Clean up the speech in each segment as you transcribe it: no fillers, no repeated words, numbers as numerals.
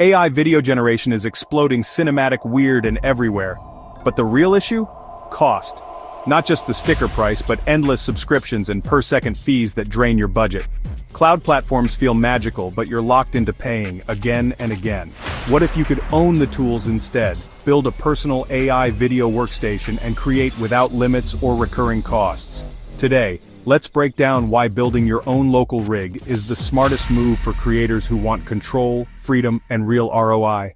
AI video generation is exploding, cinematic, weird, and everywhere. But the real issue? Cost. Not just the sticker price, but endless subscriptions and per-second fees that drain your budget. Cloud platforms feel magical, but you're locked into paying again and again. What if you could own the tools instead? Build a personal AI video workstation and create without limits or recurring costs. Today, let's break down why building your own local rig is the smartest move for creators who want control, freedom, and real ROI.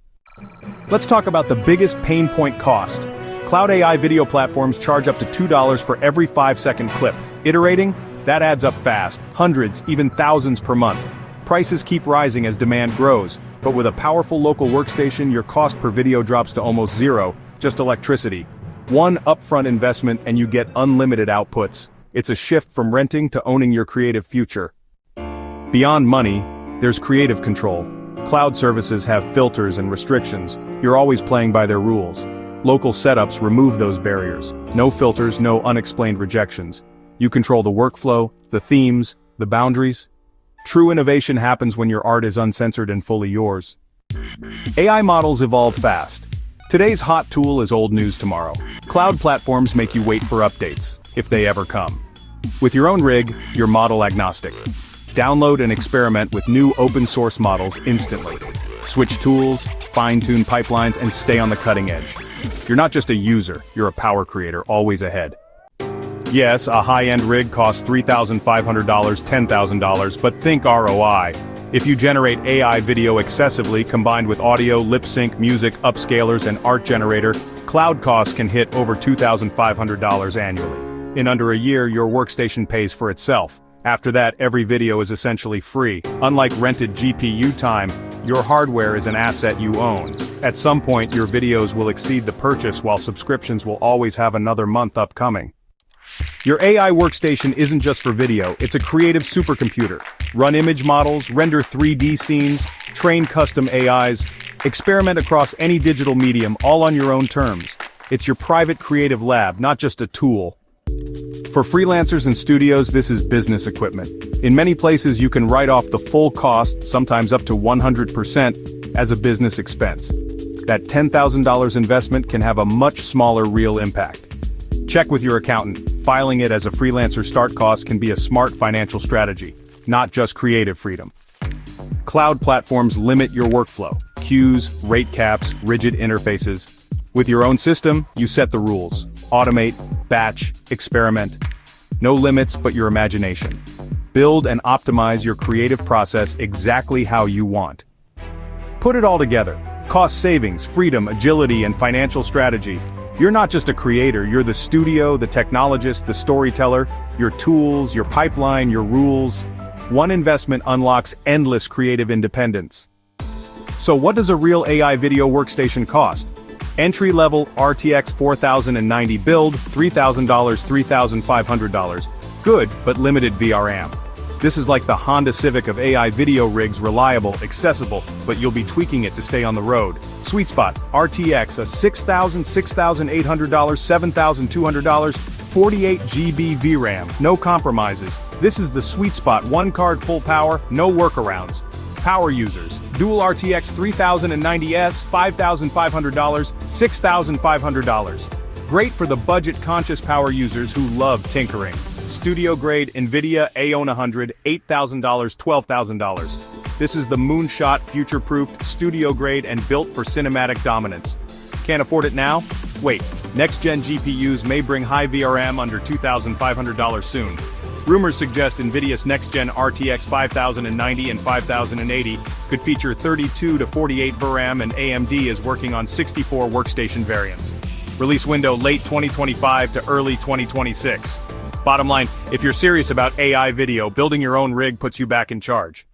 Let's talk about the biggest pain point: cost. Cloud AI video platforms charge up to $2 for every 5-second clip. Iterating? That adds up fast, hundreds, even thousands per month. Prices keep rising as demand grows, but with a powerful local workstation, your cost per video drops to almost zero, just electricity. One upfront investment and you get unlimited outputs. It's a shift from renting to owning your creative future. Beyond money, there's creative control. Cloud services have filters and restrictions. You're always playing by their rules. Local setups remove those barriers. No filters, no unexplained rejections. You control the workflow, the themes, the boundaries. True innovation happens when your art is uncensored and fully yours. AI models evolve fast. Today's hot tool is old news tomorrow. Cloud platforms make you wait for updates, if they ever come. With your own rig, you're model agnostic. Download and experiment with new open-source models instantly. Switch tools, fine-tune pipelines, and stay on the cutting edge. You're not just a user, you're a power creator, always ahead. Yes, a high-end rig costs $3,500, $10,000, but think ROI. If you generate AI video excessively, combined with audio, lip sync, music, upscalers, and art generator, cloud costs can hit over $2,500 annually. In under a year, your workstation pays for itself. After that, every video is essentially free. Unlike rented GPU time, your hardware is an asset you own. At some point, your videos will exceed the purchase, while subscriptions will always have another month upcoming. Your AI workstation isn't just for video, it's a creative supercomputer. Run image models, render 3D scenes, train custom AIs, experiment across any digital medium, all on your own terms. It's your private creative lab, not just a tool. For freelancers and studios, this is business equipment. In many places, you can write off the full cost, sometimes up to 100%, as a business expense. That $10,000 investment can have a much smaller real impact. Check with your accountant. Filing it as a freelancer start cost can be a smart financial strategy, not just creative freedom. Cloud platforms limit your workflow. Queues, rate caps, rigid interfaces. With your own system, you set the rules. Automate, batch, experiment. No limits but your imagination. Build and optimize your creative process exactly how you want. Put it all together. Cost savings, freedom, agility, and financial strategy. You're not just a creator, you're the studio, the technologist, the storyteller, your tools, your pipeline, your rules. One investment unlocks endless creative independence. So what does a real AI video workstation cost? Entry-level RTX 4090 build, $3,000, $3,500. Good, but limited VRAM. This is like the Honda Civic of AI video rigs: reliable, accessible, but you'll be tweaking it to stay on the road. Sweet spot, RTX, a $6,000, $6,800, $7,200, 48 GB VRAM, no compromises. This is the sweet spot, one card, full power, no workarounds. Power users, dual RTX 3090S, $5,500, $6,500. Great for the budget-conscious power users who love tinkering. Studio-grade NVIDIA A100, $8,000, $12,000. This is the moonshot, future-proofed, studio-grade, and built for cinematic dominance. Can't afford it now? Wait, next-gen GPUs may bring high VRM under $2,500 soon. Rumors suggest NVIDIA's next-gen RTX 5090 and 5080 could feature 32 to 48 VRAM, and AMD is working on 64 workstation variants. Release window late 2025 to early 2026. Bottom line, if you're serious about AI video, building your own rig puts you back in charge.